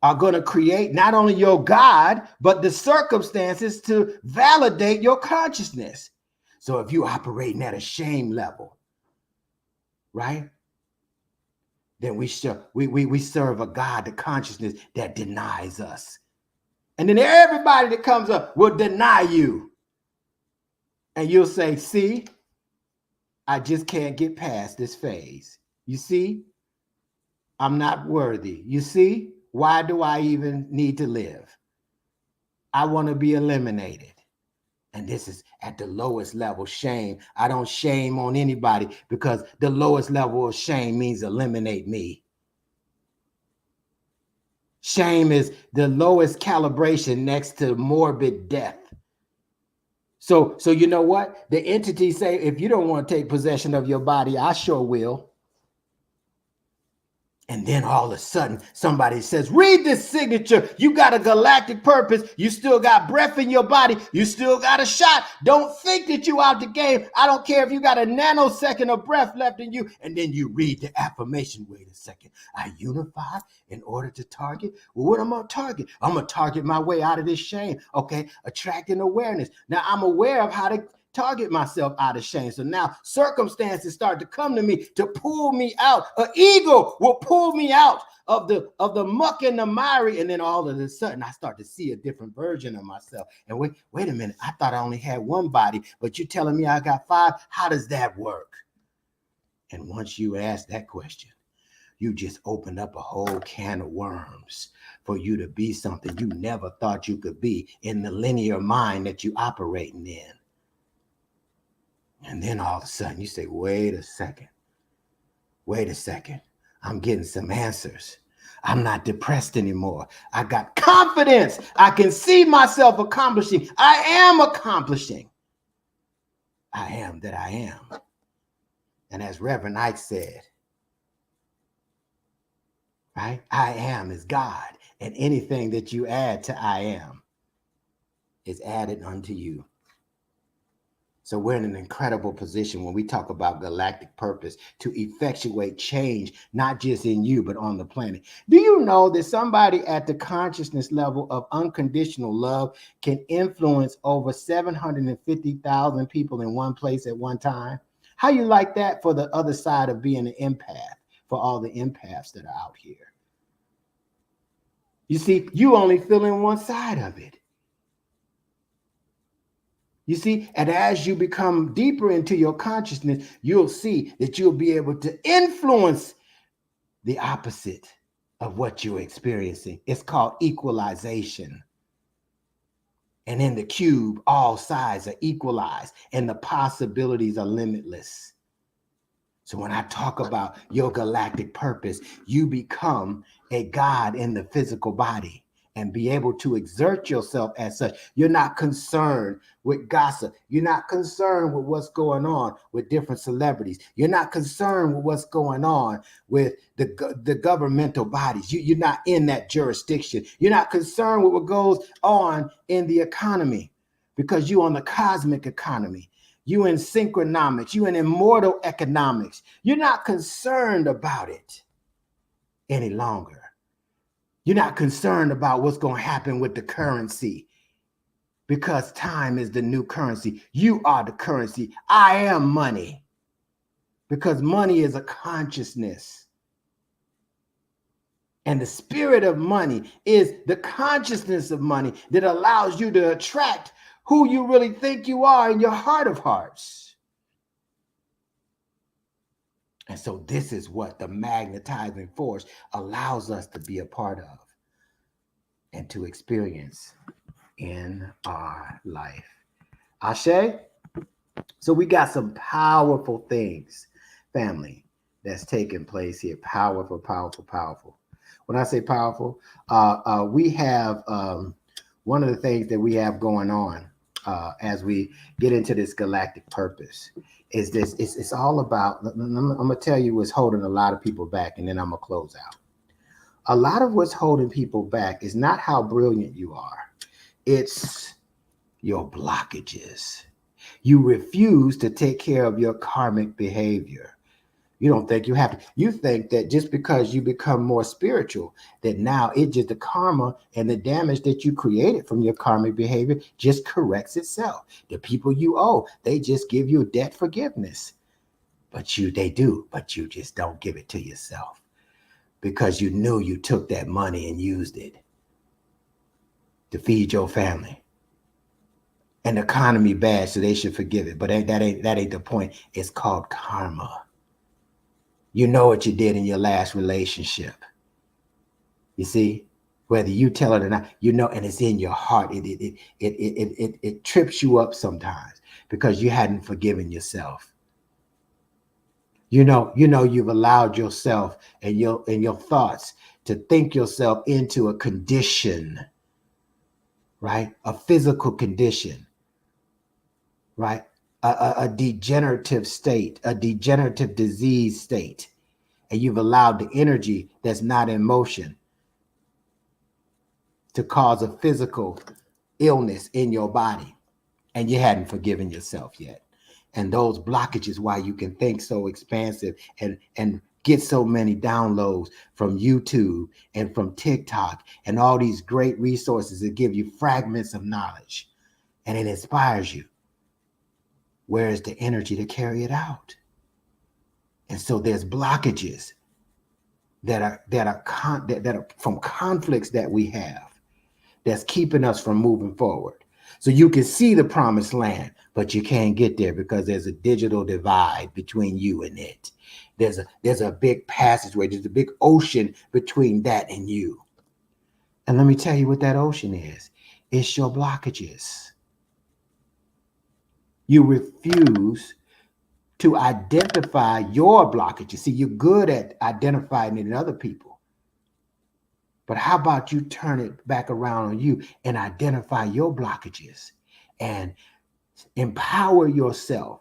Speaker 4: are going to create not only your God, but the circumstances to validate your consciousness. So if you operating at a shame level, right? Then we serve a God, the consciousness that denies us. And then everybody that comes up will deny you. And you'll say, see, I just can't get past this phase. You see, I'm not worthy. You see, why do I even need to live? I want to be eliminated. And this is at the lowest level, shame. I don't shame on anybody because the lowest level of shame means eliminate me. Shame is the lowest calibration next to morbid death. So you know what? The entities say, if you don't want to take possession of your body, I sure will. And then all of a sudden, somebody says, read this signature. You got a galactic purpose. You still got breath in your body. You still got a shot. Don't think that you out the game. I don't care if you got a nanosecond of breath left in you. And then you read the affirmation. Wait a second. I unify in order to target. Well, what am I target? I'm going to target my way out of this shame. Okay. Attracting awareness. Now I'm aware of how to target myself out of shame. So now circumstances start to come to me to pull me out. An ego will pull me out of the muck and the miry. And then all of a sudden I start to see a different version of myself. And wait a minute. I thought I only had one body, but you're telling me I got 5. How does that work? And once you ask that question, you just opened up a whole can of worms for you to be something you never thought you could be in the linear mind that you operating in. And then all of a sudden you say, wait a second. I'm getting some answers. I'm not depressed anymore. I got confidence. I can see myself accomplishing. I am accomplishing. I am that I am. And as Reverend Ike said, right? I am is God. And anything that you add to I am is added unto you. So we're in an incredible position when we talk about galactic purpose to effectuate change, not just in you, but on the planet. Do you know that somebody at the consciousness level of unconditional love can influence over 750,000 people in one place at one time? How you like that for the other side of being an empath, for all the empaths that are out here? You see, you only feel in one side of it. You see, and as you become deeper into your consciousness, you'll see that you'll be able to influence the opposite of what you're experiencing. It's called equalization. And in the cube, all sides are equalized and the possibilities are limitless. So when I talk about your galactic purpose, you become a God in the physical body and be able to exert yourself as such. You're not concerned with gossip. You're not concerned with what's going on with different celebrities. You're not concerned with what's going on with the governmental bodies. You're not in that jurisdiction. You're not concerned with what goes on in the economy because you're on the cosmic economy. You in synchronomics, you in immortal economics. You're not concerned about it any longer. You're not concerned about what's going to happen with the currency because time is the new currency. You are the currency. I am money because money is a consciousness. And the spirit of money is the consciousness of money that allows you to attract who you really think you are in your heart of hearts. And so this is what the magnetizing force allows us to be a part of and to experience in our life. Ashe? So we got some powerful things, family, that's taking place here. Powerful, powerful, powerful. When I say powerful, we have one of the things that we have going on as we get into this galactic purpose is this. It's all about, I'm going to tell you what's holding a lot of people back, and then I'm going to close out. A lot of what's holding people back is not how brilliant you are. It's your blockages. You refuse to take care of your karmic behavior. You don't think you have to. You think that just because you become more spiritual, that now it just the karma and the damage that you created from your karmic behavior just corrects itself. The people you owe, they just give you debt forgiveness. But they do, but you just don't give it to yourself because you knew you took that money and used it to feed your family. And the economy bad, so they should forgive it. But that ain't the point. It's called karma. You know what you did in your last relationship. You see, whether you tell it or not, you know, and it's in your heart. It trips you up sometimes because you hadn't forgiven yourself. You know, you've allowed yourself and your thoughts to think yourself into a condition, right? A physical condition, right? A degenerative state, a degenerative disease state. And you've allowed the energy that's not in motion to cause a physical illness in your body. And you hadn't forgiven yourself yet. And those blockages why you can think so expansive and get so many downloads from YouTube and from TikTok and all these great resources that give you fragments of knowledge. And it inspires you. Where is the energy to carry it out? And so there's blockages that are from conflicts that we have that's keeping us from moving forward. So you can see the promised land, but you can't get there because there's a digital divide between you and it. There's a big passageway, there's a big ocean between that and you. And let me tell you what that ocean is. It's your blockages. You refuse to identify your blockages. See, you're good at identifying it in other people. But how about you turn it back around on you and identify your blockages and empower yourself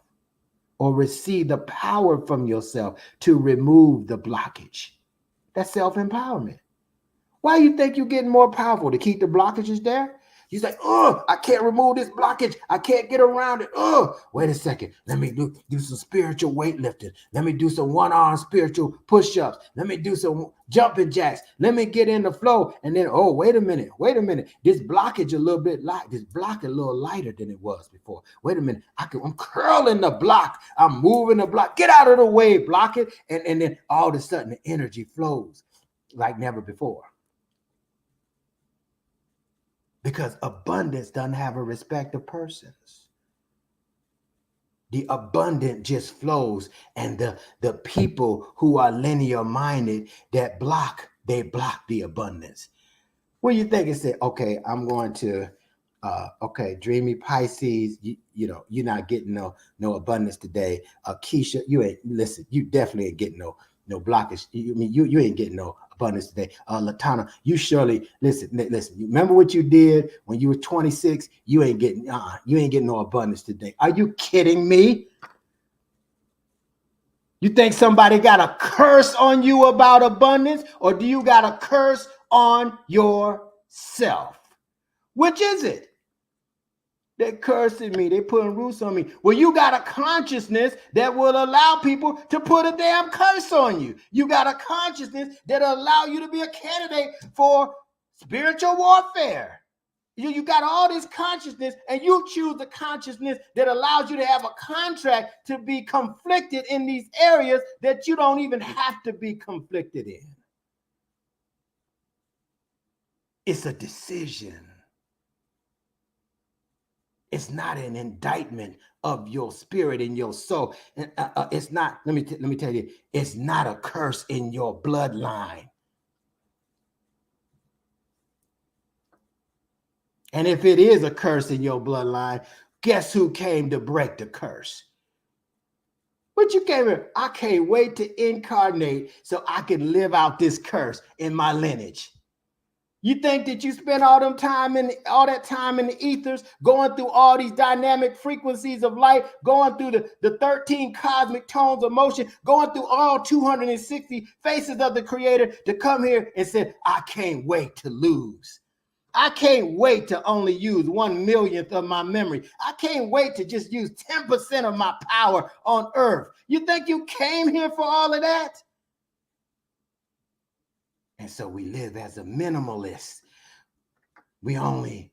Speaker 4: or receive the power from yourself to remove the blockage? That's self-empowerment. Why do you think you're getting more powerful? To keep the blockages there? You say, oh, I can't remove this blockage. I can't get around it. Oh, wait a second. Let me do some spiritual weightlifting. Let me do some one-arm spiritual push-ups. Let me do some jumping jacks. Let me get in the flow. And then, oh, wait a minute. This blockage a little bit light. This block a little lighter than it was before. Wait a minute. I'm curling the block. I'm moving the block. Get out of the way, block it. And then all of a sudden the energy flows like never before. Because abundance doesn't have a respect of persons. The abundant just flows, and the people who are linear minded that block the abundance. What do you think? It said, okay, I'm going to okay, dreamy Pisces, you know, you're not getting no abundance today. Keisha, you ain't, listen, you definitely ain't getting no blockage. You ain't getting no abundance today. Latana, you surely listen. You remember what you did when you were 26? You ain't getting no abundance today. Are you kidding me? You think somebody got a curse on you about abundance, or do you got a curse on yourself? Which is it? They're cursing me. They're putting roots on me. Well, you got a consciousness that will allow people to put a damn curse on you. You got a consciousness that will allow you to be a candidate for spiritual warfare. You got all this consciousness, and you choose the consciousness that allows you to have a contract to be conflicted in these areas that you don't even have to be conflicted in. It's a decision. It's not an indictment of your spirit and your soul. It's not, let me tell you, it's not a curse in your bloodline. And if it is a curse in your bloodline, guess who came to break the curse? But you came here. I can't wait to incarnate so I can live out this curse in my lineage. You think that you spend all that time in the ethers, going through all these dynamic frequencies of light, going through the 13 cosmic tones of motion, going through all 260 faces of the Creator to come here and say, I can't wait to lose. I can't wait to only use 1/1,000,000th of my memory. I can't wait to just use 10% of my power on earth. You think you came here for all of that? And so we live as a minimalist. We only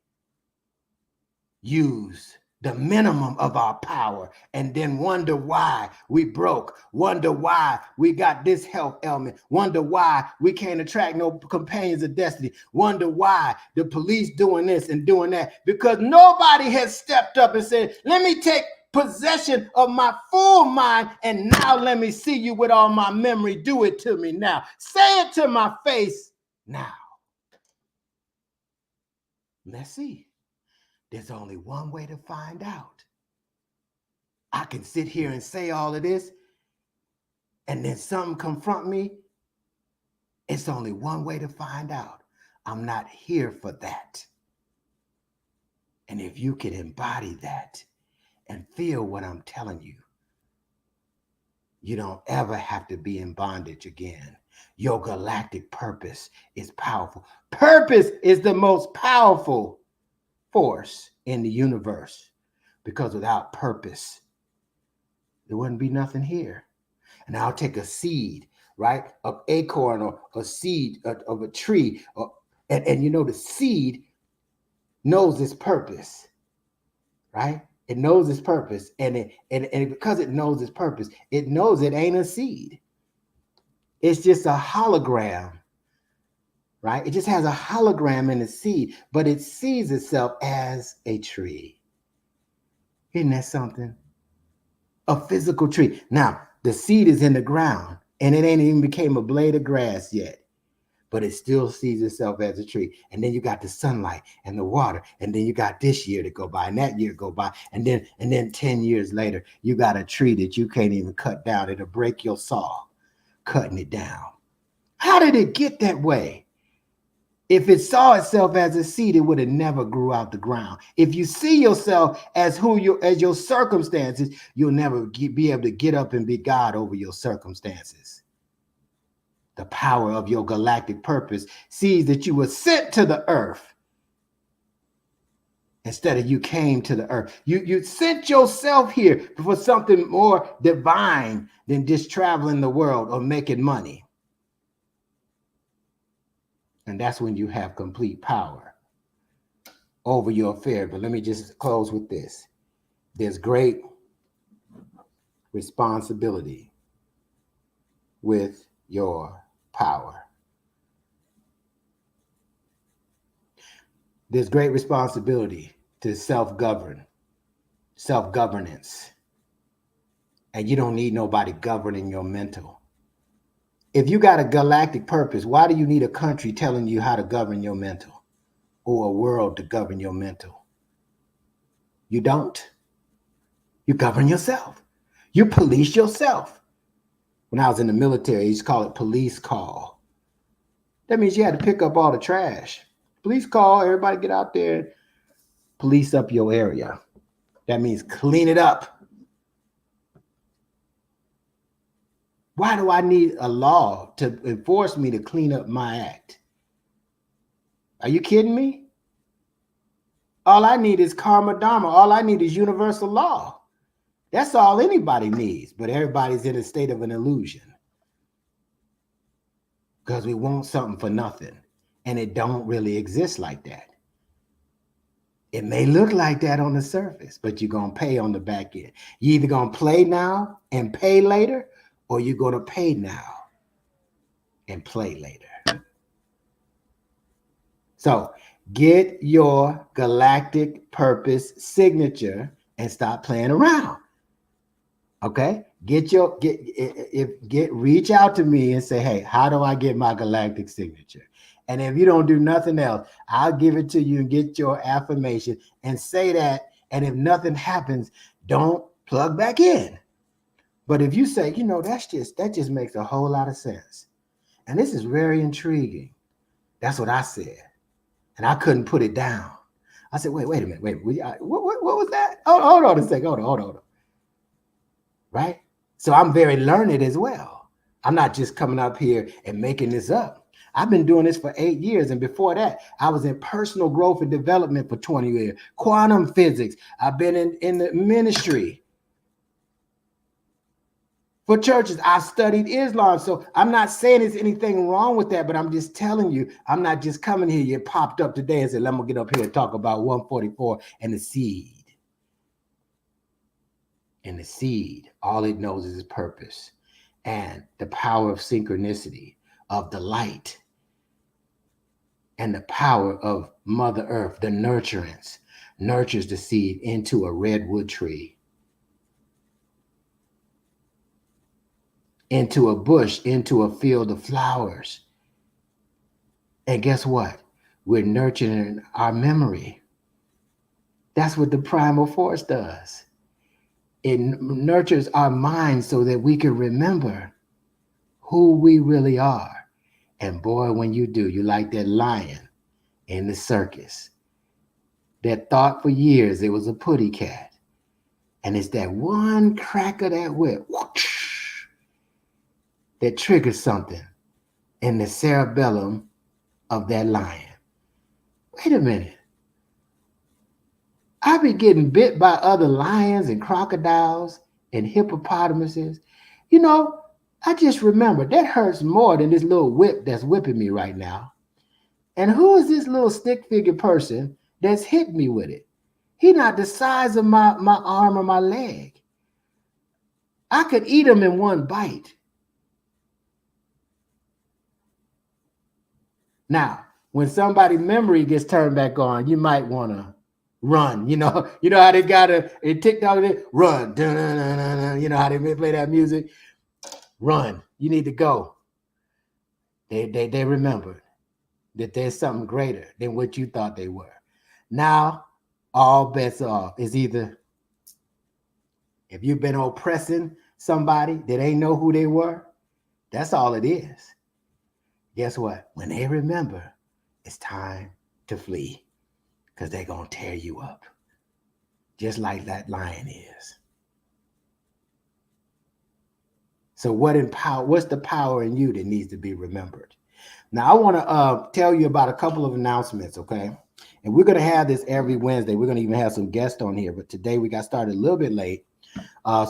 Speaker 4: use the minimum of our power and then wonder why we broke, wonder why we got this health ailment, wonder why we can't attract no companions of destiny, wonder why the police doing this and doing that, because nobody has stepped up and said, let me take possession of my full mind, and now let me see you with all my memory. Do it to me now. Say it to my face now. Let's see. There's only one way to find out. I can sit here and say all of this, and then something confront me. It's only one way to find out. I'm not here for that. And if you can embody that and feel what I'm telling you, you don't ever have to be in bondage again. Your galactic purpose is powerful. Purpose is the most powerful force in the universe, because without purpose, there wouldn't be nothing here. And I'll take a seed, right, of acorn or a seed of a tree, and you know, the seed knows its purpose, right? It knows its purpose, and because it knows its purpose, it knows it ain't a seed. It's just a hologram, right? It just has a hologram in the seed, but it sees itself as a tree. Isn't that something? A physical tree. Now, the seed is in the ground, and it ain't even became a blade of grass yet, but it still sees itself as a tree. And then you got the sunlight and the water, and then you got this year to go by, and that year go by, and then 10 years later, you got a tree that you can't even cut down. It'll break your saw cutting it down. How did it get that way? If it saw itself as a seed, it would have never grew out the ground. If you see yourself as as your circumstances, you'll never be able to get up and be God over your circumstances. The power of your galactic purpose sees that you were sent to the earth instead of you came to the earth. You sent yourself here for something more divine than just traveling the world or making money. And that's when you have complete power over your affair. But let me just close with this. There's great responsibility with your power. There's great responsibility to self-governance. and you don't need nobody governing your mental. If you got a galactic purpose, why do you need a country telling you how to govern your mental or a world to govern your mental? You don't. You govern yourself. You police yourself. When I was in the military, I used to call it police call. That means you had to pick up all the trash. Police call, everybody get out there, police up your area. That means clean it up. Why do I need a law to enforce me to clean up my act? Are you kidding me? All I need is karma dharma. All I need is universal law. That's all anybody needs, but everybody's in a state of an illusion because we want something for nothing, and it don't really exist like that. It may look like that on the surface, but you're going to pay on the back end. You're either going to play now and pay later, or you're going to pay now and play later. So get your galactic purpose signature and stop playing around. Okay? Reach out to me and say, hey, how do I get my galactic signature? And if you don't do nothing else, I'll give it to you and get your affirmation and say that. And if nothing happens, don't plug back in. But if you say, that just makes a whole lot of sense. And this is very intriguing. That's what I said. And I couldn't put it down. I said, wait a minute. What was that? Hold on a second. Hold on. Right? So I'm very learned as well. I'm not just coming up here and making this up. I've been doing this for 8 years. And before that, I was in personal growth and development for 20 years. Quantum physics. I've been in the ministry. For churches, I studied Islam. So I'm not saying there's anything wrong with that, but I'm just telling you, I'm not just coming here. You popped up today and said, let me get up here and talk about 144 and the seed. And the seed, all it knows is its purpose and the power of synchronicity, of the light, and the power of Mother Earth, the nurturance, nurtures the seed into a redwood tree, into a bush, into a field of flowers. And guess what? We're nurturing our memory. That's what the primal force does. It nurtures our minds so that we can remember who we really are. And boy, when you do, you like that lion in the circus that thought for years it was a putty cat. And it's that one crack of that whip whoosh, that triggers something in the cerebellum of that lion. Wait a minute. I be getting bit by other lions and crocodiles and hippopotamuses. I just remember that hurts more than this little whip that's whipping me right now. And who is this little stick figure person that's hit me with it? He not the size of my arm or my leg. I could eat him in one bite. Now, when somebody's memory gets turned back on, you might want to run. You know how they got a TikTok, run. Dun-dun-dun-dun-dun. You know how they play that music? Run. You need to go. They remembered that there's something greater than what you thought they were. Now, all bets are off. It's either if you've been oppressing somebody that ain't know who they were, that's all it is. Guess what? When they remember, it's time to flee because they're going to tear you up, just like that lion is. So what's the power in you that needs to be remembered? Now, I want to tell you about a couple of announcements, okay? And we're going to have this every Wednesday. We're going to even have some guests on here, but today we got started a little bit late.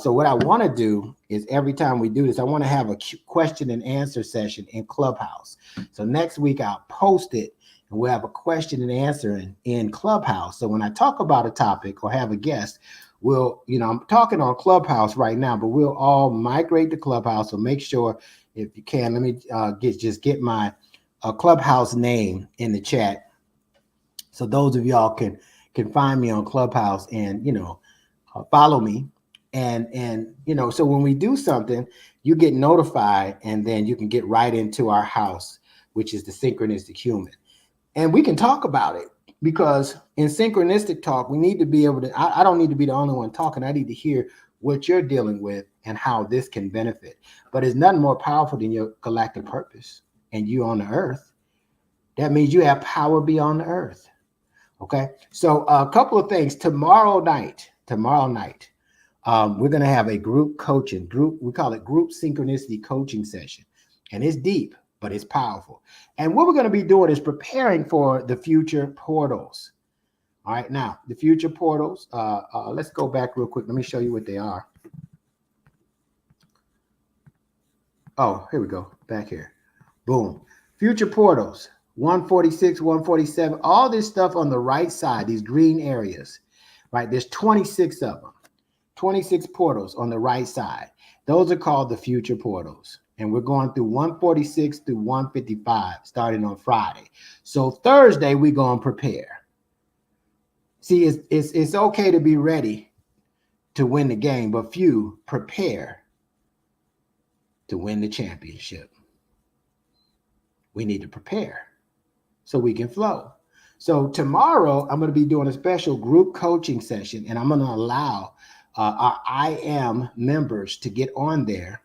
Speaker 4: So what I want to do is every time we do this, I want to have a question and answer session in Clubhouse. So next week I'll post it and we'll have a question and answer in Clubhouse. So when I talk about a topic or have a guest, I'm talking on Clubhouse right now, but we'll all migrate to Clubhouse. So make sure, if you can, let me get my Clubhouse name in the chat. So those of y'all can find me on Clubhouse and, follow me. And so when we do something, you get notified, and then you can get right into our house, which is the Synchronistic Human. And we can talk about it, because in synchronistic talk, we need to be able to, I don't need to be the only one talking. I need to hear what you're dealing with and how this can benefit. But it's nothing more powerful than your galactic purpose and you on the earth. That means you have power beyond the earth. Okay. So a couple of things. Tomorrow night, we're going to have a group coaching group. We call it group synchronicity coaching session. And it's deep, but it's powerful. And what we're going to be doing is preparing for the future portals. All right. Now, the future portals, let's go back real quick. Let me show you what they are. Oh, here we go. Back here. Boom. Future portals, 146, 147, all this stuff on the right side, these green areas, right? There's 26 of them, 26 portals on the right side. Those are called the future portals. And we're going through 146 through 155, starting on Friday. So Thursday, we're going to prepare. See, it's okay to be ready to win the game, but few prepare to win the championship. We need to prepare so we can flow. So tomorrow, I'm going to be doing a special group coaching session, and I'm going to allow our I Am members to get on there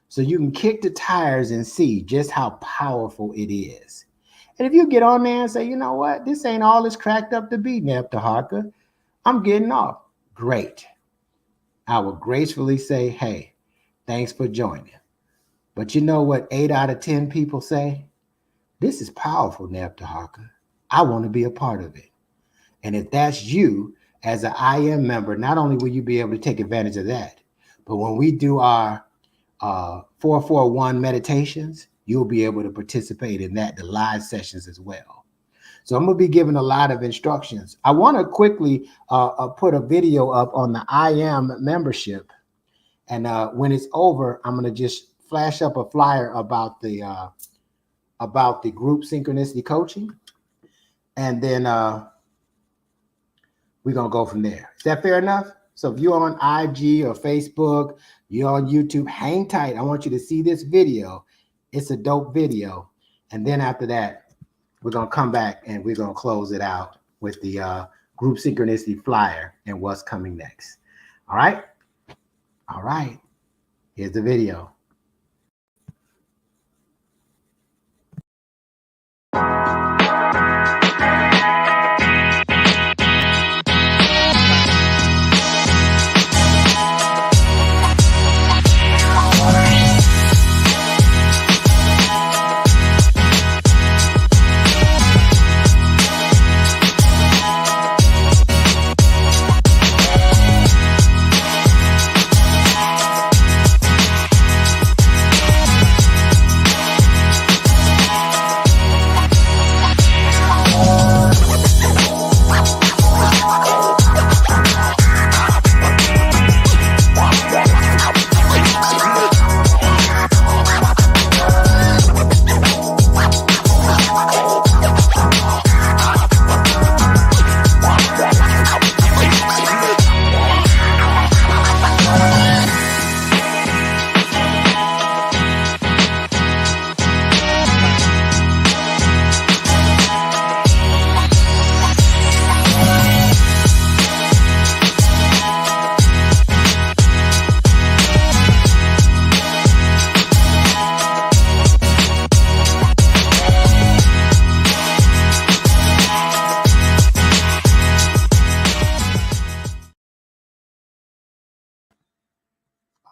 Speaker 4: so you can kick the tires and see just how powerful it is. And if you get on there and say, you know what, this ain't all it's cracked up to be, Teharka, I'm getting off. Great. I will gracefully say, hey, thanks for joining. But you know what 8 out of 10 people say? This is powerful, Teharka. I want to be a part of it. And if that's you as an I Am member, not only will you be able to take advantage of that, but when we do our 441 meditations, you'll be able to participate in that, the live sessions as well. So I'm going to be giving a lot of instructions. I want to quickly put a video up on the I Am membership. And when it's over, I'm going to just flash up a flyer about the group synchronicity coaching. And then we're going to go from there. Is that fair enough? So if you're on IG or Facebook, you're on YouTube, hang tight. I want you to see this video. It's a dope video. And then after that, we're going to come back and we're going to close it out with the group synchronicity flyer and what's coming next. All right. All right. Here's the video.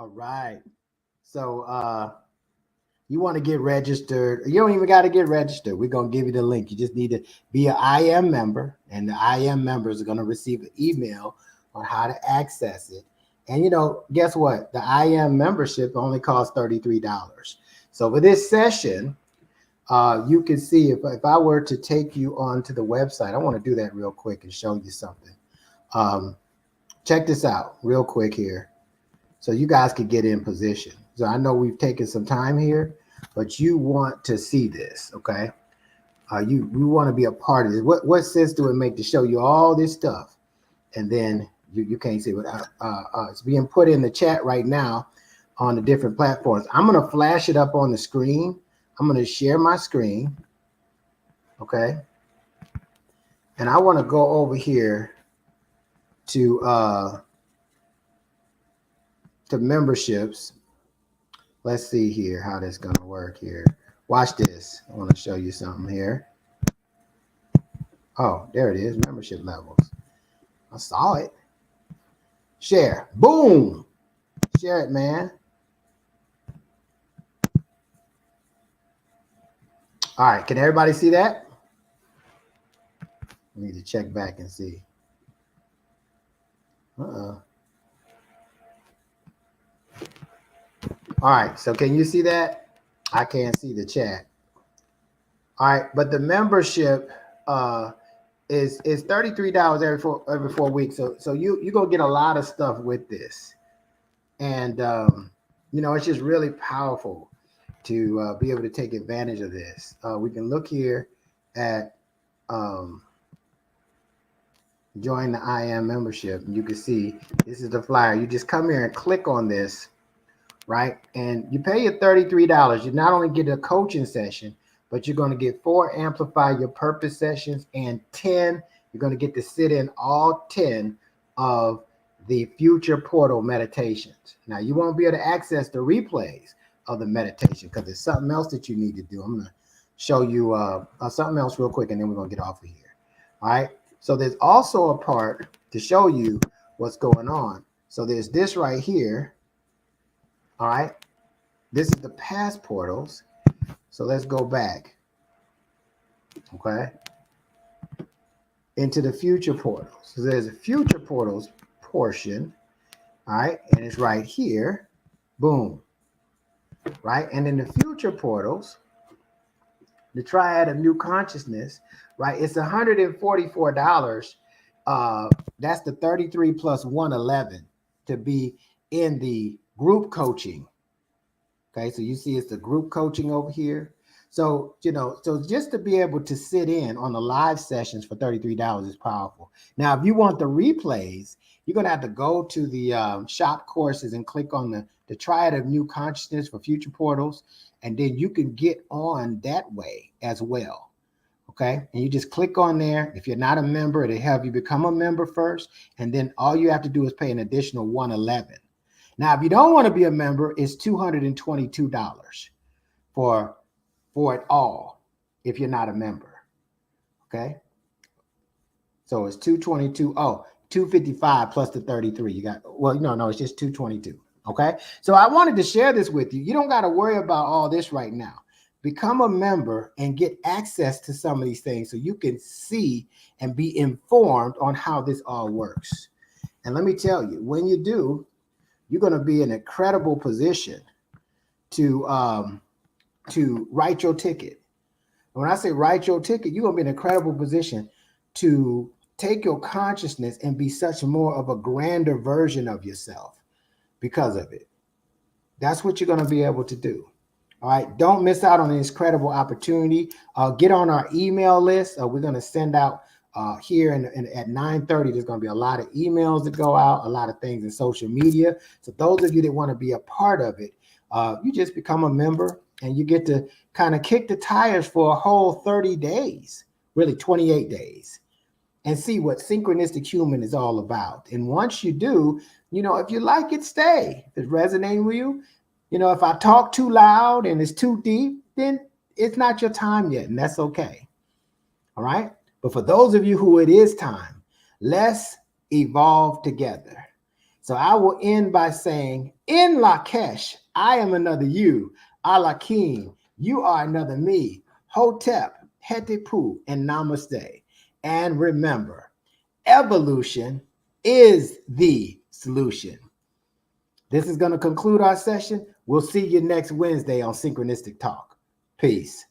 Speaker 4: All right. So you want to get registered. You don't even got to get registered. We're going to give you the link. You just need to be an I Am member, and the I Am members are going to receive an email on how to access it. And, guess what? The I Am membership only costs $33. So for this session, you can see if I were to take you onto the website, I want to do that real quick and show you something. Check this out real quick here. So you guys could get in position. So I know we've taken some time here, but you want to see this, okay? You want to be a part of it. What sense do it make to show you all this stuff, and then You can't see it. It's being put in the chat right now on the different platforms. I'm going to flash it up on the screen. I'm going to share my screen. Okay. And I want to go over here to memberships. Let's see here how that's going to work here. Watch this. I want to show you something here. Oh, there it is. Membership levels. I saw it. Share. Boom. Share it, man. All right. Can everybody see that? I need to check back and see. All right. So can you see that? I can't see the chat. All right. But the membership is $33 every 4 weeks. So you're going to get a lot of stuff with this. And, it's just really powerful to be able to take advantage of this. We can look here at join the IM membership. And you can see this is the flyer. You just come here and click on this, right? And you pay your $33. You not only get a coaching session, but you're going to get 4 Amplify Your Purpose sessions and 10. You're going to get to sit in all 10 of the Future Portal meditations. Now, you won't be able to access the replays of the meditation because there's something else that you need to do. I'm going to show you something else real quick, and then we're going to get off of here. All right. So there's also a part to show you what's going on. So there's this right here. All right. This is the past portals. So let's go back. Okay. Into the future portals. So there's a future portals portion. All right. And it's right here. Boom. Right. And in the future portals, the triad of new consciousness, right? It's $144. That's the 33 plus 111 to be in the group coaching. Okay, so you see it's the group coaching over here. So, so just to be able to sit in on the live sessions for $33 is powerful. Now, if you want the replays, you're going to have to go to the shop courses and click on the triad of new consciousness for future portals. And then you can get on that way as well. Okay. And you just click on there. If you're not a member, it'll have you become a member first. And then all you have to do is pay an additional $111. Now, if you don't want to be a member, it's $222 for it all if you're not a member. Okay. So it's $222. Oh, $255 plus the 33. You got, well, no, it's just $222. Okay. So I wanted to share this with you. You don't got to worry about all this right now. Become a member and get access to some of these things so you can see and be informed on how this all works. And let me tell you, when you do, you're going to be in an incredible position to write your ticket. And when I say write your ticket, you're going to be in an incredible position to take your consciousness and be such more of a grander version of yourself because of it. That's what you're going to be able to do. All right. Don't miss out on this incredible opportunity. Get on our email list. We're going to send out here at 9:30. There's going to be a lot of emails that go out, a lot of things in social media. So those of you that want to be a part of it, you just become a member and you get to kind of kick the tires for a whole 30 days, really 28 days, and see what Synchronistic Human is all about. And once you do, if you like it, stay. If it's resonating with you, if I talk too loud and it's too deep, then it's not your time yet, and that's okay. All right. But for those of you who it is time, let's evolve together. So I will end by saying, in Lakesh, I am another you. Alakim, you are another me. Hotep, Hetepu, and Namaste. And remember, evolution is the solution. This is going to conclude our session. We'll see you next Wednesday on Synchronistic Talk. Peace.